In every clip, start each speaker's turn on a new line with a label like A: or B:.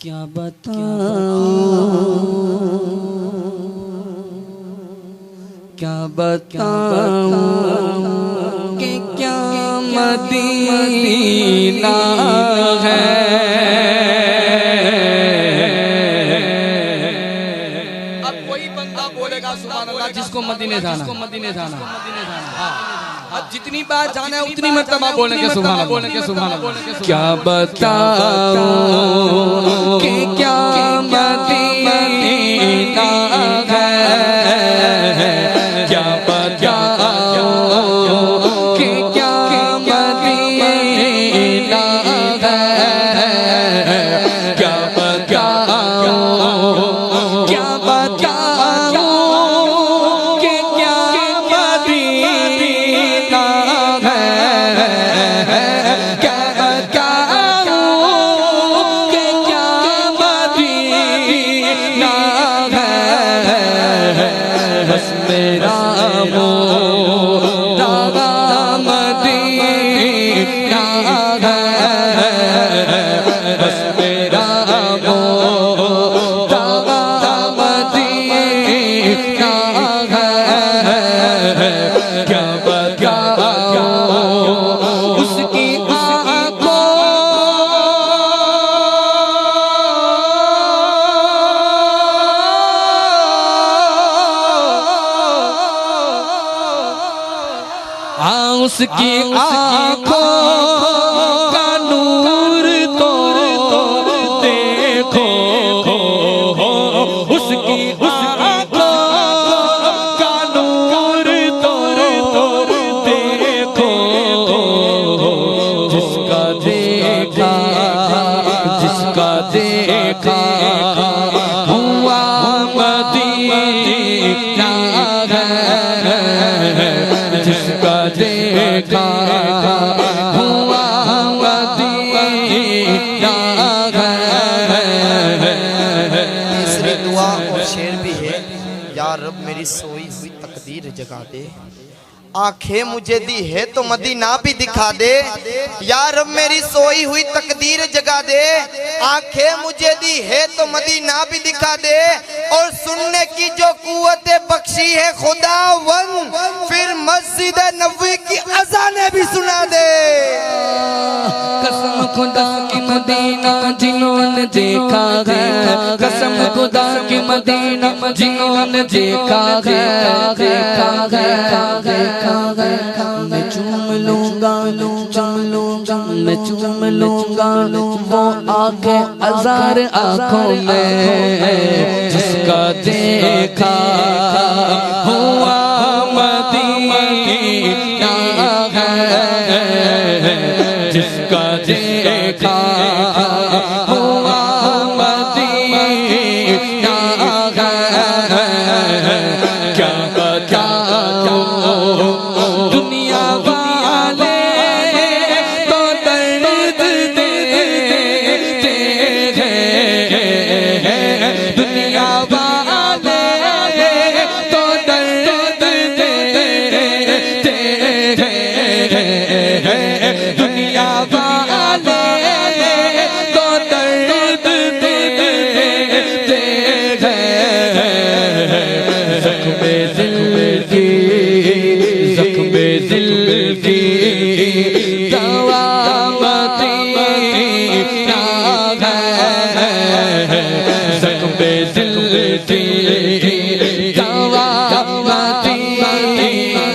A: क्या बताऊं कि क्या मदीना है। अब कोई बंदा बोलेगा सुभान अल्लाह जिसको मदीने जाना, अब जितनी बार जाना है उतनी मर्तबा बोलेंगे सुभान अल्लाह। क्या बताऊं कि क्या मदीना है, क्या बताऊं कि क्या मदीना है, क्या बताऊं, क्या बताऊं कि क्या मदीना है, क्या बताऊं कि क्या मदीना है। बस मेरा मदीना है, बस मेरा मदीना है। क्या बताऊं उसकी आँखों उसकी आँखों का नूर तो देखो, उसकी आँखों का नूर तो देखो। जिसका देखा हुआ मदीना है, जिसका देखा हुआ मदीना है।
B: तीसरी दुआ और शेर भी है, या रब मेरी सोई हुई तकदीर जगा दे, आंखें मुझे दी है तो मदीना भी दिखा दे। या रब मेरी सोई हुई तकदीर जगा दे, आंखें मुझे दी है तो मदीना भी दिखा दे। और सुनने की जो कुव्वत बख्शी है खुदावन, फिर मस्जिद नबवी की अज़ानें भी सुना दे।
A: कसम खुदा की मदीना जिन्होंने देखा है, कसम खुदा की मदीना जिन्होंने देखा है, मैं चूम लूंगा मैं चूम लूंगा वो आंखें हजार आंखों में, जिसका देखा हुआ मदीना है, जिसका देखा हुआ मदीना है। क्या बताऊं दुनिया वाले तो दर्द देते हैं, दुनिया वाले तो दर्द देते हैं, दुनिया वाले तो दर्द देते हैं। ज़ख्मे दिल की दवा मदीना है, ज़ख्मे दिल की दवा मदीना।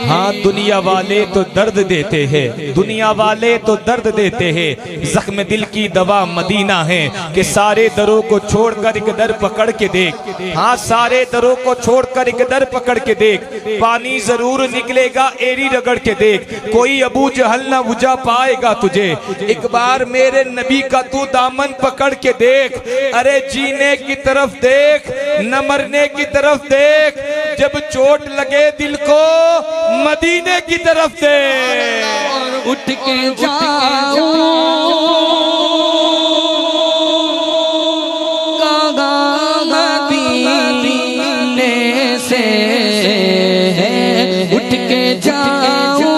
C: हाँ, दुनिया वाले तो दर्द देते हैं, दुनिया वाले तो दर्द देते हैं, जख्म दिल की दवा मदीना है। कि सारे दरों को छोड़कर एक दर पकड़ के देख, हाँ सारे दरों को छोड़कर एक दर पकड़ के देख, पानी जरूर निकलेगा एड़ी रगड़ के देख, कोई अबू जहल न बुझा पाएगा तुझे। एक बार मेरे नबी का तू दामन पकड़ के देख, अरे जीने की तरफ देख न मरने की तरफ देख, जब चोट लगे दिल को मदीने की तरफ देख।
A: और उठ के जाऊं मदीने से, उठ के जाऊं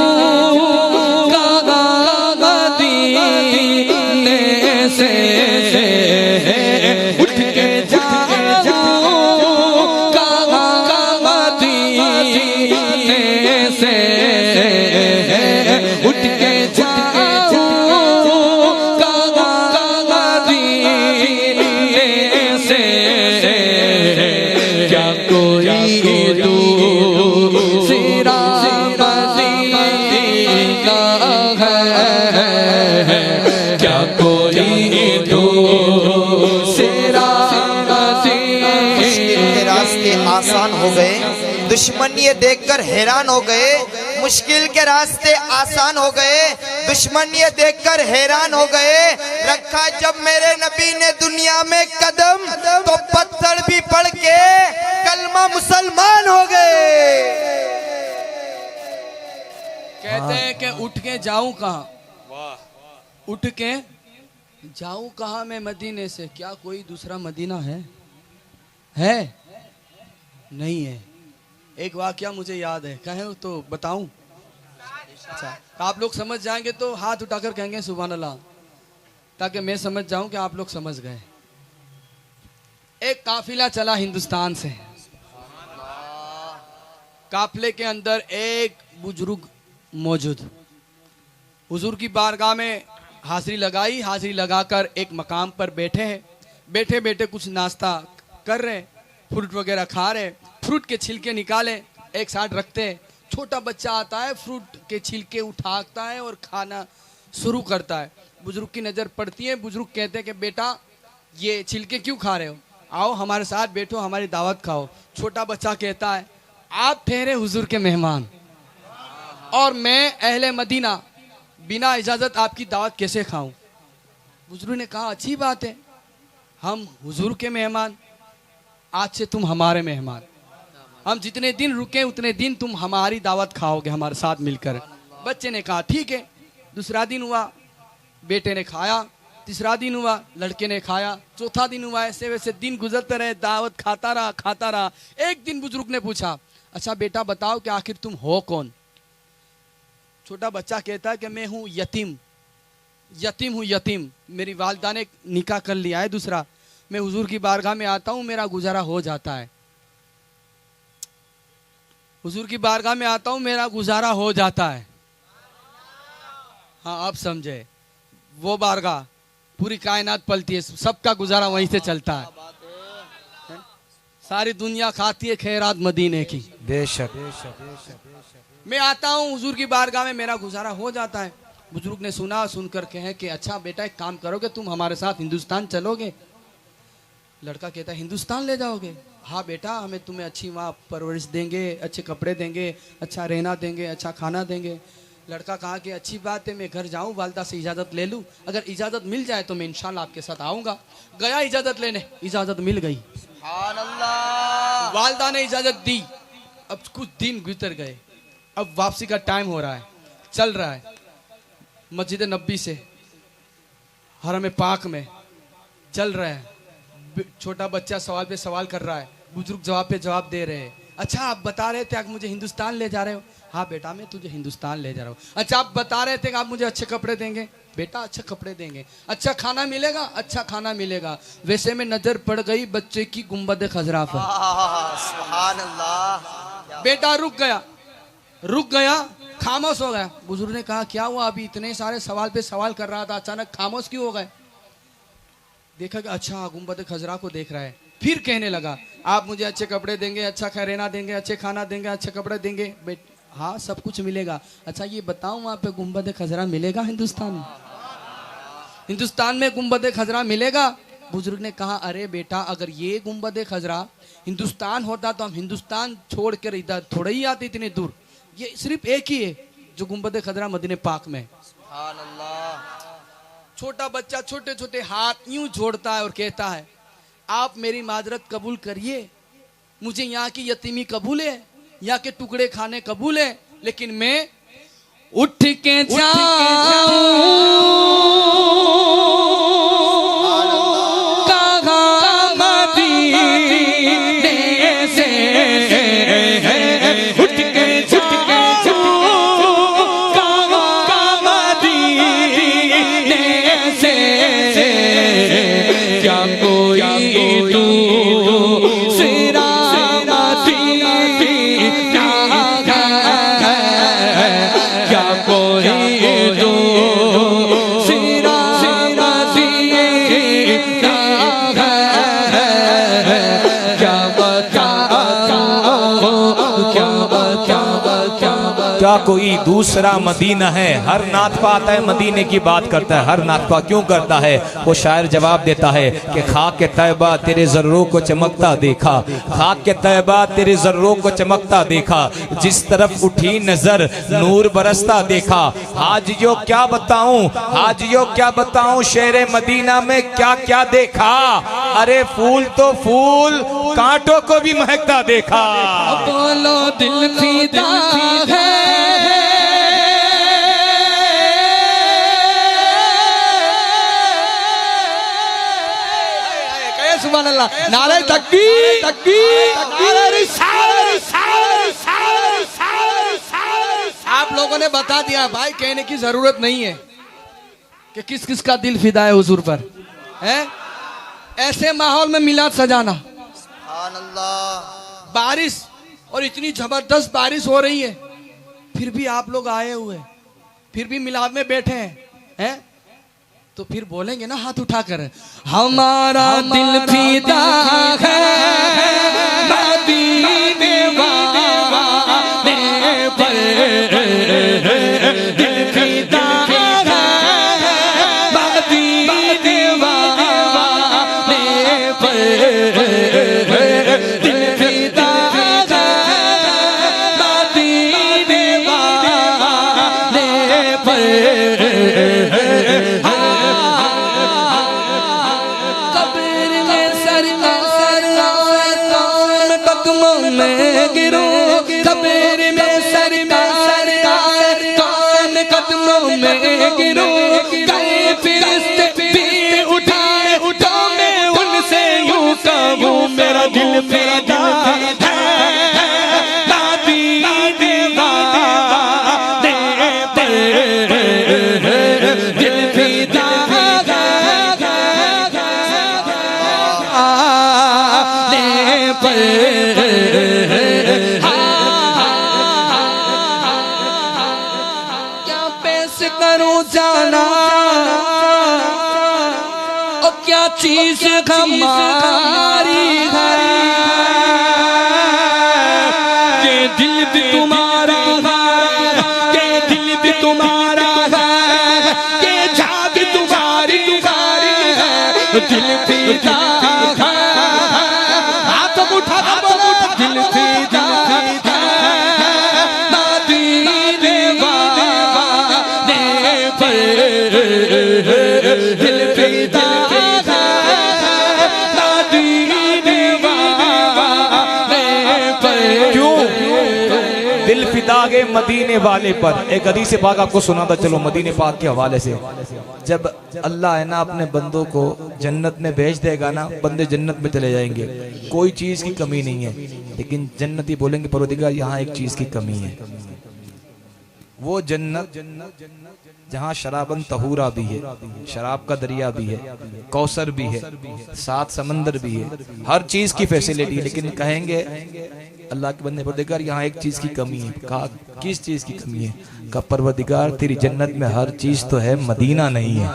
A: मदीने से।
B: हो गए, दुश्मन ये देखकर हैरान हो गए, मुश्किल के रास्ते आसान हो गए, दुश्मन ये देखकर हैरान हो गए। रखा जब मेरे नबी ने दुनिया में कदम, तो पत्थर भी पड़ के कलमा मुसलमान हो गए।
A: कहते हैं कि उठ के जाऊं कहाँ, उठ के जाऊं कहाँ मैं मदीने से, क्या कोई दूसरा मदीना है? नहीं है। एक वाकया मुझे याद है, कहें तो बताऊं? अच्छा, आप लोग समझ जाएंगे तो हाथ उठाकर कहेंगे सुभान अल्लाह, ताकि मैं समझ जाऊं कि आप लोग समझ गए। एक काफिला चला हिंदुस्तान से, काफिले के अंदर एक बुजुर्ग मौजूद, हुजूर की बारगाह में हाजिरी लगाई, हाजिरी लगाकर एक मकाम पर बैठे हैं, बैठे बैठे कुछ नाश्ता कर रहे, फ्रूट वगैरह खा रहे, फ्रूट के छिलके निकाले एक साथ रखते हैं, छोटा बच्चा आता है, फ्रूट के छिलके उठाता है और खाना शुरू करता है। बुजुर्ग की नज़र पड़ती है, बुजुर्ग कहते हैं कि बेटा ये छिलके क्यों खा रहे हो, आओ हमारे साथ बैठो, हमारी दावत खाओ। छोटा बच्चा कहता है आप ठहरे हुजूर के मेहमान और मैं अहले मदीना, बिना इजाज़त आपकी दावत कैसे खाऊं? बुजुर्ग ने कहा अच्छी बात है, हम हुजूर के मेहमान, आज से तुम हमारे मेहमान, हम जितने दिन रुके उतने दिन तुम हमारी दावत खाओगे हमारे साथ मिलकर। बच्चे ने कहा ठीक है। दूसरा दिन हुआ, बेटे ने खाया, तीसरा दिन हुआ, लड़के ने खाया, चौथा दिन हुआ, ऐसे वैसे दिन गुजरते रहे, दावत खाता रहा। एक दिन बुजुर्ग ने पूछा अच्छा बेटा बताओ कि आखिर तुम हो कौन? छोटा बच्चा कहता है कि मैं हूँ यतीम हूँ, यतीम, मेरी वालिदा ने निकाह कर लिया है दूसरा, मैं हुजूर की बारगाह में आता हूँ, मेरा गुजारा हो जाता है, हुजूर की बारगाह में आता हूँ, मेरा गुजारा हो जाता है। हाँ आप समझे, वो बारगाह पूरी कायनात पलती है, सबका गुजारा वहीं से चलता है, सारी दुनिया खाती है खैरात मदीने की।
B: बेशक
A: मैं आता हूँ हुजूर की बारगाह में, मेरा गुजारा हो जाता है। बुजुर्ग ने सुनकर कहे कि अच्छा बेटा एक काम करोगे, तुम हमारे साथ हिंदुस्तान चलोगे? लड़का कहता है हिंदुस्तान ले जाओगे? हाँ बेटा, हमें तुम्हें अच्छी वहाँ परवरिश देंगे, अच्छे कपड़े देंगे, अच्छा रहना देंगे, अच्छा खाना देंगे। लड़का कहा कि अच्छी बात है, मैं घर जाऊँ, वालिदा से इजाज़त ले लूँ, अगर इजाज़त मिल जाए तो मैं इंशाल्लाह आपके साथ आऊँगा। गया इजाज़त लेने, इजाज़त मिल गई, वालिदा ने इजाज़त दी। अब कुछ दिन गुजर गए, अब वापसी का टाइम हो रहा है, चल रहा है, मस्जिद नबी से हरम पाक में चल रहा है, छोटा बच्चा सवाल पे सवाल कर रहा है, बुजुर्ग जवाब पे जवाब दे रहे हैं। अच्छा आप बता रहे थे आप मुझे हिंदुस्तान ले जा रहे हो? हाँ बेटा मैं तुझे हिंदुस्तान ले जा रहा हूँ। अच्छा आप बता रहे थे कि आप मुझे अच्छे कपड़े देंगे? बेटा अच्छे कपड़े देंगे। अच्छा खाना मिलेगा? अच्छा खाना मिलेगा। वैसे में नजर पड़ गई बच्चे की गुंबद खजरा पर।
B: सुभान अल्लाह।
A: बेटा रुक गया, खामोश हो गया। बुजुर्ग ने कहा क्या हुआ, अभी इतने सारे सवाल पे सवाल कर रहा था, अचानक खामोश क्यों हो गए? देखा कि अच्छा गुंबद खजरा को देख रहा है। फिर कहने लगा आप मुझे अच्छे कपड़े देंगे, अच्छा रहना देंगे, अच्छे खाना देंगे, अच्छे कपड़े देंगे? हाँ सब कुछ मिलेगा। अच्छा ये बताओ वहाँ पे गुंबद खजरा मिलेगा हिंदुस्तान में? हिंदुस्तान में गुंबद खजरा मिलेगा? बुजुर्ग ने कहा अरे बेटा अगर ये गुंबद खजरा हिंदुस्तान होता तो हम हिंदुस्तान छोड़ कर इधर थोड़े ही आते इतने दूर। ये सिर्फ एक ही है जो गुंबद खजरा मदीने पाक में।
B: सुभान अल्लाह।
A: छोटा बच्चा छोटे छोटे हाथ यूं जोड़ता है और कहता है आप मेरी माजरत कबूल करिए, मुझे यहाँ की यतीमी कबूल है, यहाँ के टुकड़े खाने कबूल है, लेकिन मैं उठ के जाऊं कहाँ मदीने से, उठ के जाऊं कहाँ मदीने से, क्या कोई दूसरा मदीना है, क्या कोई दूसरा
C: कोई दूसरा मदीना है। हर नातपा आता है मदीने की बात करता है। हर नातपा क्यों करता है? वो शायर जवाब देता है कि खाक के तैबा तेरे जर्रों को चमकता देखा, खाक के तैबा तेरे जर्रों को चमकता देखा, जिस तरफ उठी नजर नूर बरसता देखा। हाजियों क्या बताऊं, हाजियों क्या बताऊं, शेरे मदीना में क्या क्या देखा। अरे फूल तो फूल, कांटों को भी महकता देखा।
A: बोलो दिल फिदा है, सुभान अल्लाह, नारे तकबीर तकबीर, नारे रिसालत। आप लोगों ने बता दिया भाई, कहने की जरूरत नहीं है कि किस किस का दिल फिदा है हुजूर पर, है? ऐसे माहौल में मिलाद सजाना,
B: सुभान अल्लाह।
A: बारिश और इतनी जबरदस्त बारिश हो रही है, फिर भी आप लोग आए हुए, फिर भी मिलाद में बैठे हैं, तो फिर बोलेंगे ना हाथ उठाकर, हमारा दिल फिदा है मदीने वाले पर, दिल फिदा है मदीने वाले पर, दिल फिदा है मदीने वाले पर। कब्र में सरकार कौन कदमों में गिरो, गए फिरिश्ते भी उठाए उठा, मैं उनसे यूं कहूं मेरा दिल फिदा है मदीने वाले पर, दिल फिदा है पर। करूं जाना और क्या चीज हमारी है, ये दिल भी तुम्हारा है, ये दिल भी तुम्हारा है, ये जाग तुम्हारी है, दिल फिदा है। हाथ उठा दिल फिदा है मदीने दिल फिदा मदीने पर।
C: क्यों दिल फिदा गए मदीने वाले पर? एक हदीस पाक आपको सुना था, चलो मदीने पाक के हवाले से। जब अल्लाह है ना अपने बंदों को जन्नत में भेज देगा ना, बंदे जन्नत में चले जाएंगे, कोई चीज की कमी नहीं है, लेकिन जन्नती बोलेंगे परवरदिगार यहाँ एक चीज की कमी है। वो जन्नत जहाँ शराबन तहूरा भी है, शराब का दरिया भी है, कौसर भी है, सात समंदर भी है, हर चीज की फैसिलिटी है, लेकिन कहेंगे अल्लाह के बंदे परवरदिगार यहाँ एक चीज की कमी है। कहा किस चीज की कमी है? कहा परवरदिगार तेरी जन्नत में हर चीज तो है, मदीना नहीं है।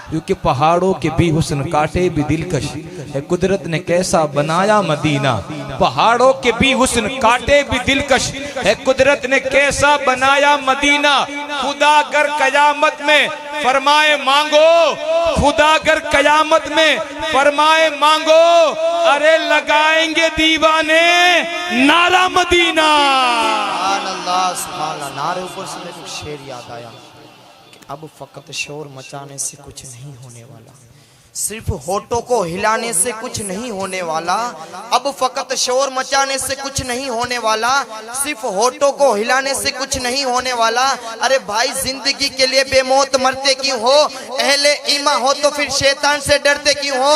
C: क्योंकि पहाड़ों के भी हुस्न काटे भी दिलकश है, कुदरत ने कैसा बनाया मदीना। पहाड़ों के भी हुस्न काटे भी दिलकश है, कुदरत ने कैसा बनाया मदीना। खुदा अगर कयामत में फरमाए मांगो, खुदा अगर कयामत में फरमाए मांगो, अरे लगाएंगे दीवाने नारा मदीना।
B: सुभान अल्लाह, सुभान अल्लाह। नारे ऊपर से मेरे को शेर याद आया कि अब फकत शोर मचाने से कुछ नहीं होने वाला, सिर्फ होठों को हिलाने से कुछ नहीं होने वाला। अब फकत शोर मचाने से कुछ नहीं होने वाला, सिर्फ होठों को हिलाने से कुछ नहीं होने वाला। अरे भाई जिंदगी के लिए बेमौत मरते क्यों हो? अहले ईमान हो तो फिर शैतान से डरते क्यों हो?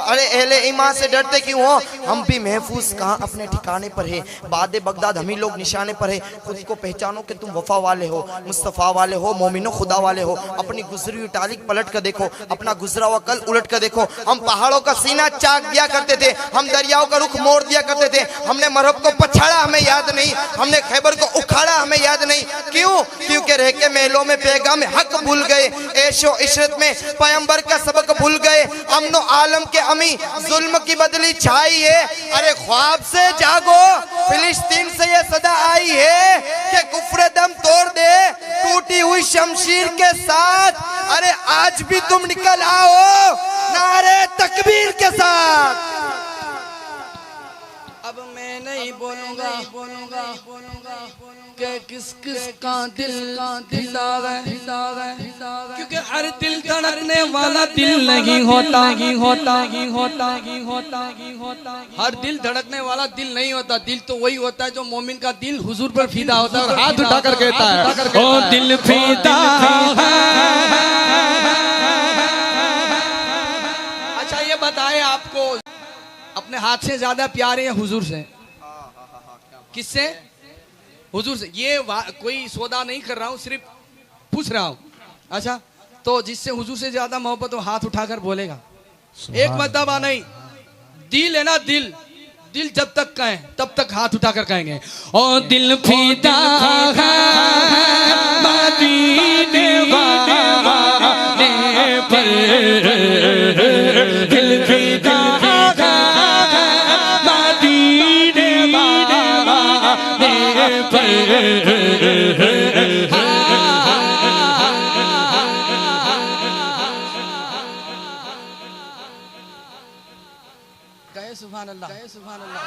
B: अरे अहले ईमान से डरते क्यों हो? हम भी महफूज कहाँ अपने ठिकाने पर है, बाद बगदाद हम ही लोग निशाने पर है। खुद को पहचानो कि तुम वफा वाले हो, मुस्तफ़ा वाले हो, मोमिनो खुदा वाले हो। अपनी गुजरी हुई तारीख पलट कर देखो, अपना गुजरा हुआ कल उलट कर देखो, हम पहाड़ों का सीना चाक दिया करते थे, हम दरियाओं का रुख मोड़ दिया करते थे, हमने मरहब को पछाड़ा हमें याद नहीं, हमने खैबर को उखाड़ा हमें याद नहीं। क्यों? क्योंकि रह के महलों में पैगाम हक भूल गए, ऐशो इशरत में पैगंबर का सबक भूल गए। अमनो आलम के अमी जुल्म की बदली छाई है। अरे ख्वाब से जागो, फिलिस्तीन से ये सदा आई है कि कुफ्र दम तोड़ दे टूटी हुई शमशीर के साथ। अरे आज भी तुम निकल आओ नारे तकबीर के साथ।
A: अब मैं नहीं बोलूंगा कि किस किस का दिल है, क्योंकि हर दिल धड़कने वाला दिल नहीं होता। हर दिल धड़कने वाला दिल नहीं होता। दिल तो वही होता है जो मोमिन का दिल हुजूर पर फीदा होता है और हाथ उठाकर कहता है ओ दिल फीदा है। अच्छा ये बताए आपको अपने हाथ से ज्यादा प्यारे हैं हुजूर से? किससे? हुजूर से। ये कोई सौदा नहीं कर रहा हूँ, सिर्फ पूछ रहा हूँ। अच्छा तो जिससे हुजूर से ज्यादा मोहब्बत हो हाथ उठाकर बोलेगा। एक मर्तबा नहीं, दिल है ना, दिल दिल जब तक कहें तब तक हाथ उठाकर कहेंगे ओ दिल फीदा है मदीने वाले पर, दिल फीदा कहे सुभान अल्लाह, कहे सुभान अल्लाह।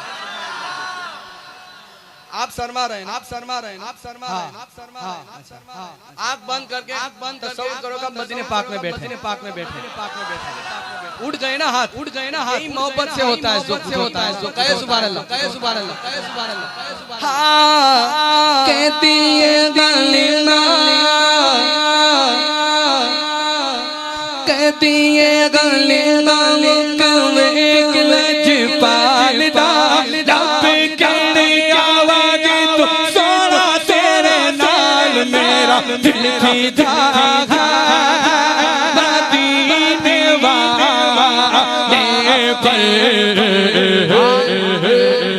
A: आप शर्मा रहे हैं, आप शर्मा रहे हैं, आप शर्मा रहे हैं, आप शर्मा रहे हैं, आप शर्मा रहे हैं। आँख बंद करके, आँख बंद तसव्वुर करोगा मदीने पाक में बैठे, मदीने पाक में बैठे, पाक में बैठे। उठ गए ना हाथ, उठ गए ना हाथ। यही मोहब्बत से होता है, जो से होता है। जो कहे सुभान अल्लाह, कहे सुभान अल्लाह, कहे सुभान अल्लाह। हाँ कहती है गलीना, कहती है गलीना मुकवे लज पालदा रब कहते आवाज तो सोना तेरे नाल मेरा दिल फीदा मदीने वाले पर।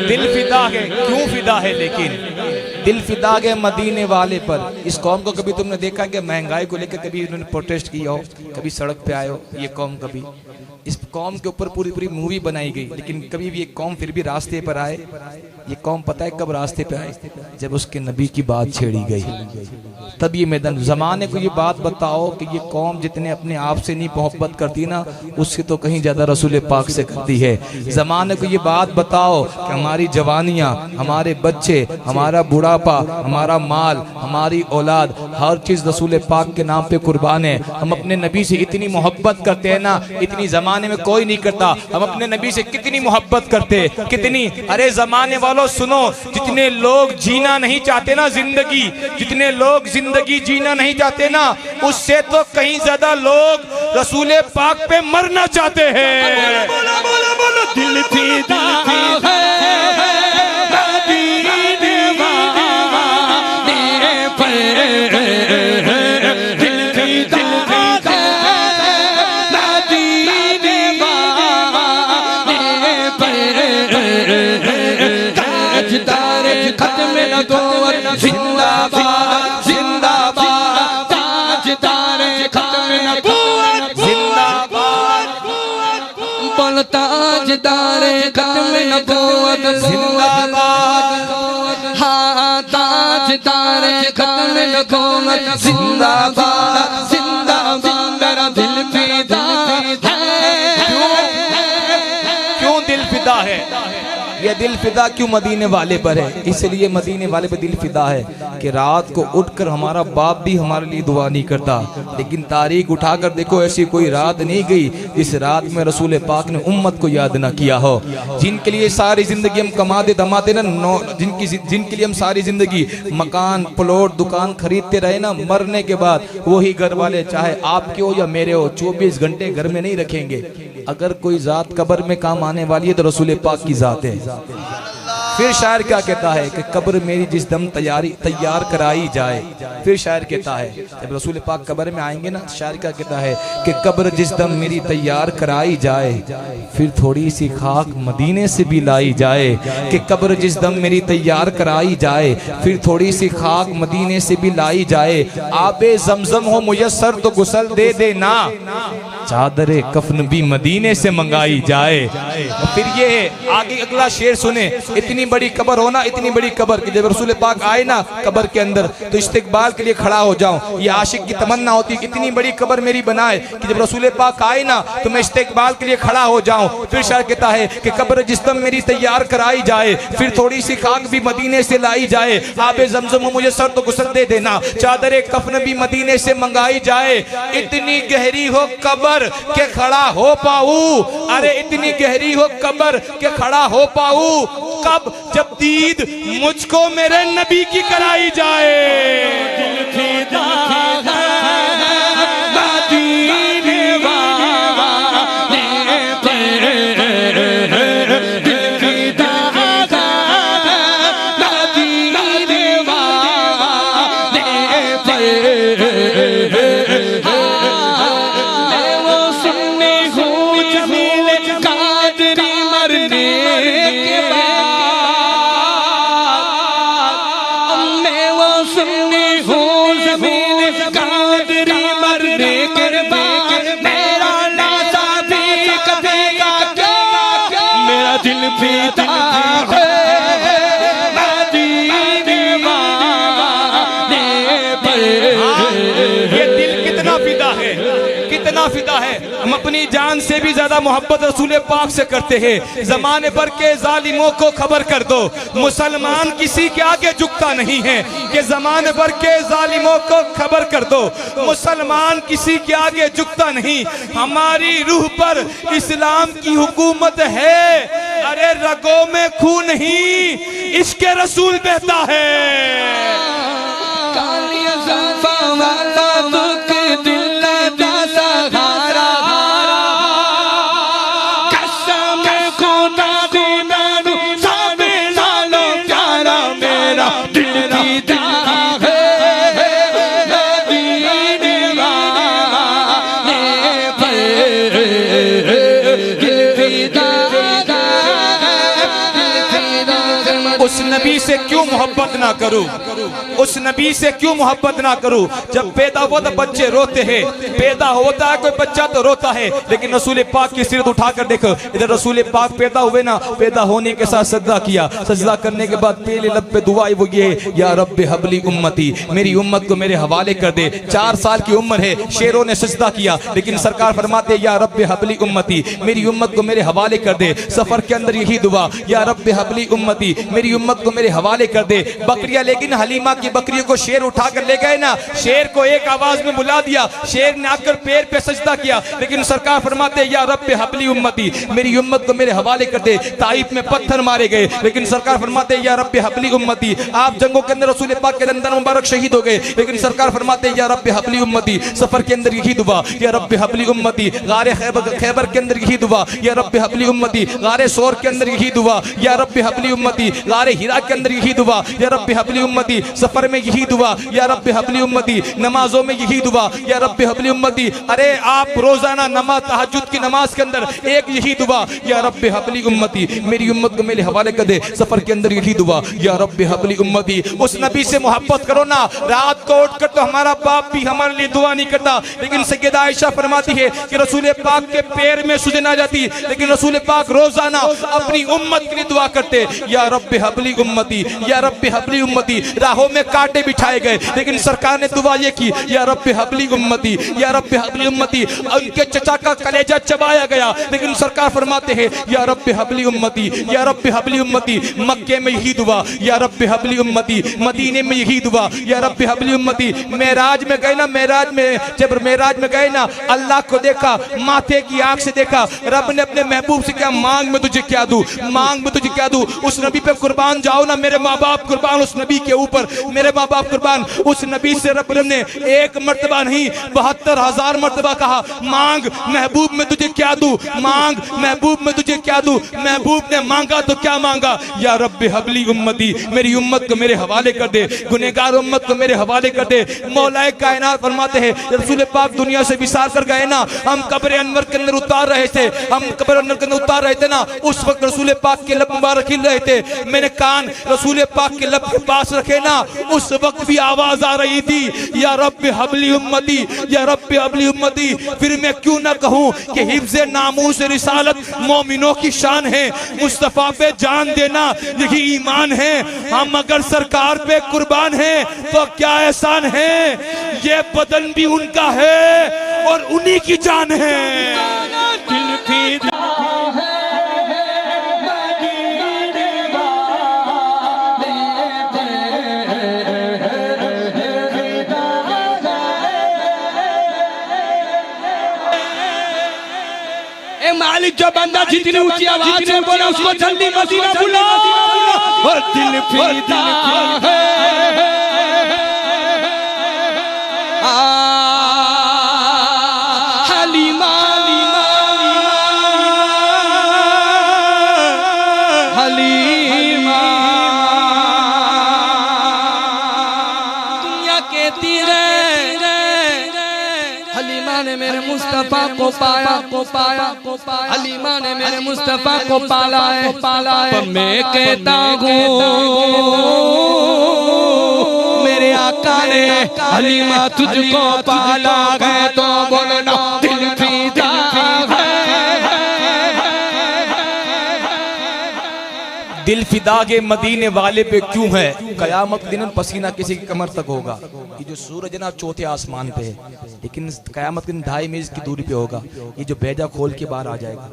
C: दिल फिदा है, क्यों फिदा है? लेकिन दिल फिदा है मदीने वाले पर। इस कौम को कभी तुमने देखा कि महंगाई को लेकर कभी उन्होंने प्रोटेस्ट किया हो, कभी सड़क पे आए हो? ये कौम कभी, इस कौम के ऊपर पूरी पूरी मूवी बनाई गई, लेकिन कभी भी ये कौम फिर भी रास्ते पर आए? ये कौम पता है कब रास्ते पे आए? जब उसके नबी की बात छेड़ी गई, तब ये मैदान। जमाने को ये बात बताओ कि ये कौम जितने अपने आप से नहीं मोहब्बत करती ना, उससे तो कहीं ज्यादा रसूल पाक से करती है। जमाने को ये बात बताओ कि हमारी जवानियां, हमारे बच्चे, हमारा बुढ़ापा, हमारा माल, हमारी औलाद, हर चीज रसूल पाक के नाम पे कुर्बान है। हम अपने नबी से इतनी मोहब्बत करते हैं ना, इतनी जमाने में कोई नहीं करता। हम अपने नबी से कितनी मोहब्बत करते, कितनी। अरे जमाने वालों सुनो, जितने लोग जीना नहीं चाहते ना जिंदगी, जितने लोग जिंदगी जीना नहीं चाहते ना, उससे तो कहीं ज्यादा लोग रसूल पाक पे मरना चाहते हैं। बोलो बोलो बोलो, दिल फीदा है मदीने वाले पर, दिल फीदा जिंदाबाद जिंदाबाद, ताजदार खत्म नबूवत जिंदाबाद, बोल ताजदार खत्म नबूवत जिंदाबाद। हाँ ताजदार खत्म नबूवत जिंदाबाद जिंदाबाद, मेरा दिल फिदा है। क्यों दिल फिदा है? ये दिल फिदा क्यों मदीने वाले पर है? इसलिए मदीने वाले पर दिल फिदा है कि रात को उठकर हमारा बाप भी हमारे लिए दुआ नहीं करता, लेकिन तारीख उठाकर देखो ऐसी कोई रात नहीं गई जिस रात में रसूल पाक ने उम्मत को याद ना किया हो। जिनके लिए सारी जिंदगी हम कमाते धमाते ना, जिनके लिए हम सारी जिंदगी मकान प्लॉट दुकान खरीदते रहे ना, मरने के बाद वही घर वाले चाहे आपके हो या मेरे हो 24 घंटे घर में नहीं रखेंगे। अगर कोई जात कब्र में काम आने वाली है तो रसूल पाक की जात है। फिर शायर क्या कहता है कि कब्र मेरी जिस दम तैयार कराई जाए। फिर शायर कहता है जब रसूल पाक कब्र में आएंगे ना, शायर क्या कहता है कि कब्र जिस दम मेरी तैयार कराई जाए, फिर थोड़ी सी खाक मदीने से भी लाई जाए। कि कब्र जिस दम मेरी तैयार कराई जाए, फिर थोड़ी सी खाक मदीने से भी लाई जाए। आबे जमजम हो मुयस्सर तो गुसल दे देना, चादरे कफन भी मदीने से मंगाई जाए। फिर ये आगे अगला शेर सुने, इतनी बड़ी कब्र होना, इतनी बड़ी कब्र कि जब रसूल पाक आए ना कब्र के अंदर तो इस्तिकबाल के लिए खड़ा हो जाऊं। ये आशिक की तमन्ना होती है, इतनी बड़ी कब्र मेरी बनाए कि जब रसूल पाक आए ना तो मैं इस्तिकबाल के लिए खड़ा हो जाऊं। फिर शायर कहता है कि कब्र जिस दम मेरी तैयार कराई जाए, फिर थोड़ी सी खाक भी मदीने से लाई जाए। आबे जमजम हो मुझे सर तो गुस्ल दे देना, चादरे कफन भी मदीने से मंगाई जाए। इतनी गहरी हो कब्र के खड़ा हो पाऊं, अरे इतनी गहरी हो कब्र के खड़ा हो पाऊं कब, जब दीद मुझको मेरे नबी की कराई जाए। दिल फिदा फिदा है। हम अपनी जान से भी ज्यादा मोहब्बत रसूल पाक से करते हैं। जमाने भर के जालिमों को खबर कर दो, मुसलमान किसी के आगे झुकता नहीं है। कि जमाने भर के जालिमों को खबर कर दो, मुसलमान किसी के आगे झुकता नहीं। हमारी रूह पर इस्लाम की हुकूमत है, अरे रगों में खून नहीं इसके रसूल बहता है। उस नबी से क्यों मोहब्बत ना करूं, उस नबी से क्यों मोहब्बत ना करूं। जब पैदा हुआ तो बच्चे रोते हैं, पैदा होता है कोई बच्चा तो रोता है, लेकिन रसूल पाक की सिरत उठाकर देखो, इधर रसूल पाक पैदा हुए ना, पैदा होने के साथ सजदा किया, सजदा करने के बाद पहले लब पे दुआ वो ये, या रब्बे हबली उम्मती, मेरी उम्मत को मेरे हवाले कर दे। 4 साल की उम्र है, शेरों ने सजदा किया, लेकिन सरकार फरमाते या रब्बे हबली उम्मती, मेरी उम्मत को मेरे हवाले कर दे। सफर के अंदर यही दुआ, या रब्बे हबली उम्मती, मेरी उम्मत को मेरे हवाले कर दे। बकरियां, लेकिन हलीमा की बकरियों को शेर उठाकर ले गए ना, शेर को एक आवाज में बुला दिया, शेर ने आकर पैर पे सजदा किया, लेकिन सरकार फरमाते या रब्बे हबली उम्मती, मेरी उम्मत को मेरे हवाले कर दे। ताइफ में पत्थर मारे गए, लेकिन सरकार फरमाते या रब्बे हबली उम्मती। आप जंगों के अंदर रसूल पाक के दंदन मुबारक शहीद हो गए, लेकिन सरकार फरमाते या रब्बे हबली उम्मती। सफर के अंदर यही दुआ, या रब्बे हबली उम्मती। गारे खैबर के अंदर यही दुआ, या रब्बे हबली उम्मती। गारे सोर के अंदर यही दुआ, या रब्बे हबली उम्मती। गारे हिरा के अंदर यही दुआ, या रब्बे हबली उम्मती। सफर में यही दुआ, या रब्बे हबली उम्मती। नमाजों में यही दुआ, या रब्बे हबली उम्मती। अरे आप रोजाना नमाज तहज्जुद की नमाज के अंदर एक यही दुआ, या रब्बे हबली उम्मती, मेरी उम्मत को मेरे हवाले कर दे। सफर के अंदर यही दुआ, या रब्बे हबली उम्मती। उस नबी से मोहब्बत करो ना। रात को उठकर तो हमारा बाप भी हमारे लिए दुआ नहीं करता, लेकिन सैयदा आयशा फरमाती है कि रसूल पाक के पैर में सुजन आ जाती, लेकिन रसूल पाक रोजाना अपनी उम्मत के लिए दुआ करते, या रब्बे हबली उम्मती, या रब्बे हबली उम्मती। राहों में कांटे बिछाए गए, लेकिन सरकार ने दुआ ये की, या रब्बे हबली उम्मती, या रब्बे हबली उम्मती। उनके चचा का कलेजा चबाया गया, लेकिन सरकार फरमाते हैं या रब्बे हबली उम्मती, या रब्बे हबली उम्मती। मक्के में यही दुआ, या रब्बे हबली उम्मती। मदीने में यही दुआ, या रब्बे हबली उम्मती। मेराज में गए ना, मेराज में जब मेराज में गए ना, अल्लाह को देखा, माथे की आंख से देखा। रब ने अपने महबूब से क्या, मांग में तुझे क्या दूं, मांग में तुझे क्या दूं। उस नबी पे कुर्बान जाओ जाओ ना, मेरे माँ बाप कुर्बान उस नबी के ऊपर, मेरे माँ बाप कुर्बान उस नबी से रब ने एक मर्तबा नहीं 72,000 मर्तबा कहा, मांग महबूब में तुझे क्या दूं, मांग महबूब में तुझे क्या दूं। महबूब ने मांगा तो क्या मांगा, या रब्बी हबली उम्मती, मेरी उम्मत को मेरे हवाले कर दे, गुनहगार उम्मत को मेरे हवाले कर दे। मौलाए कायनात फरमाते हैं रसूल पाक दुनिया से विसार कर गए ना, हम कब्र अनवर के अंदर उतार रहे थे, हम कब्र अनवर के अंदर उतार रहे थे ना, उस वक्त रसूल पाक के लब मुबारक हिल रहे थे, मैंने कान रसूल पाक के लब के पास रखे ना, उस वक्त भी आवाज आ रही थी, या रब्बी हबली उम्मती, या रब्बी हबली उम्मती। फिर मैं क्यों ना कहूं कि हिफ्ज़े नामूस रिसालत मोमिनों की शान है, मुस्तफा पे जान देना यही ईमान है। हम अगर सरकार पे कुर्बान हैं तो क्या एहसान है, ये बदन भी उनका है और उन्हीं की जान है। दिल फिदा है
A: मालिक, जो बंदा जितनी ऊंची आवाज से बोले उसको जल्दी मदीना बुलाओ। और दिल फिदा है हलीमा, हलीमा दुनिया के तीरे हलीमा ने मेरे मुस्तफा को पाया, हलीमा ने मेरे मुस्तफा को पाला है। मैं कहता हूँ मेरे आका ने हलीमा तुझको पाला है, तो बोलना दिल फिदा है।
C: दिल फिदा के मदीने वाले पे क्यों है, कयामत दिन पसीना किसी की कमर तक होगा। ये जो सूरज है ना चौथे आसमान पे है, लेकिन कयामत के दिन 2.5 मील की दूरी पे होगा। ये जो बेजा खोल के बाहर आ जाएगा,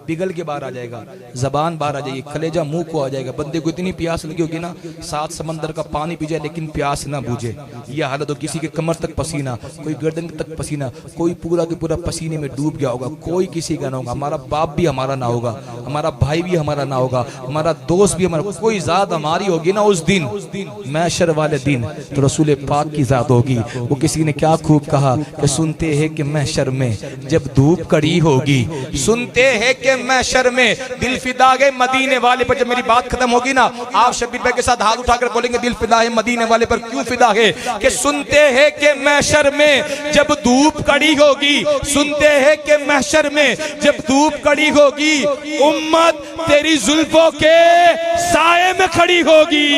C: पिघल के बाहर आ जाएगा, जबान बाहर आ जाएगी, कलेजा मुंह को आ जाएगा। बंदे को इतनी प्यास लगी होगी ना, 7 समंदर का पानी पी जाए लेकिन प्यास ना बुझे। यह हालत हो, किसी के कमर तक पसीना, कोई गर्दन तक पसीना, कोई पूरा के पूरा पसीने में डूब गया होगा, कोई किसी का ना होगा। हमारा बाप भी हमारा ना होगा, हमारा भाई भी हमारा ना होगा, हमारा दोस्त भी हमारा, कोई जात हमारी होगी ना उस दिन, महशर वाले दिन, तो रसूल पाक की जात होगी। वो किसी ने क्या खूब कहा कि सुनते हैं कि महशर में जब धूप कड़ी होगी, सुनते हैं कि महशर में दिल फिदा है मदीने वाले पर। जब मेरी बात खत्म होगी ना, आप शबीर भाई के साथ हाथ उठाकर बोलेंगे दिल फिदा है मदीने वाले पर। क्यों फिदा है कि सुनते हैं कि महशर में जब धूप कड़ी होगी, सुनते हैं कि महशर में जब धूप कड़ी होगी, उम्मत तेरी जुल्फों के साए में खड़ी होगी।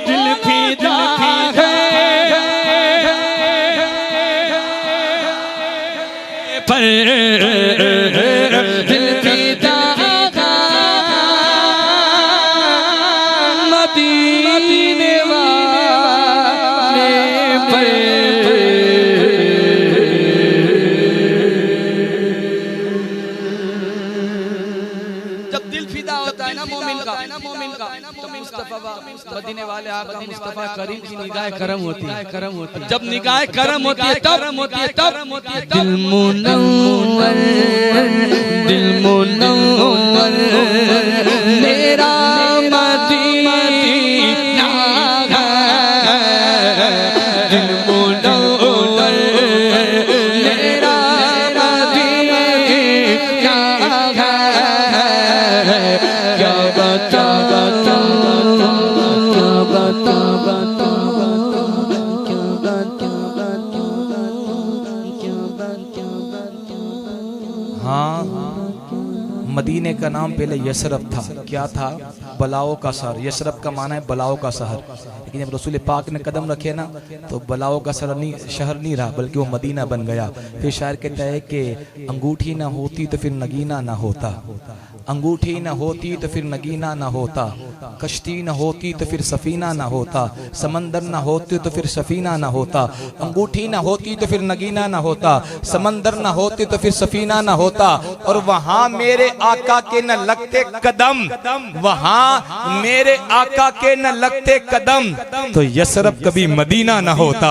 A: दिल फिदा है पर दिल फिदा मदीने वाले पर। जब दिल फिदा होता है ना मोमिन का तो मुस्तफा मदीने वाले आका मुस्तफा करीम की निगाह करम होती है। जब निगाह करम होती है तब दिल मुनव्वर मेरा मदीना है, दिल मुनव्वर मेरा मदीना है। क्या बता
C: मदीने का नाम पहले यसरब था। क्या था? बलाओं का शहर। यसरब का माना है बलाओं का शहर। लेकिन जब रसूल पाक ने कदम रखे ना तो बलाओं का शहर नहीं रहा, बल्कि वो मदीना बन गया। फिर शायर कहता है कि अंगूठी ना होती तो फिर नगीना ना होता, अंगूठी न होती तो फिर नगीना न होता, कश्ती न होती तो फिर सफीना न होता, समंदर न होते तो फिर सफीना न होता, अंगूठी न होती तो फिर नगीना न होता, समंदर न होते तो फिर सफीना न होता। और वहां मेरे आका के न लगते कदम, वहां मेरे आका के न लगते कदम तो यसरब कभी मदीना न होता।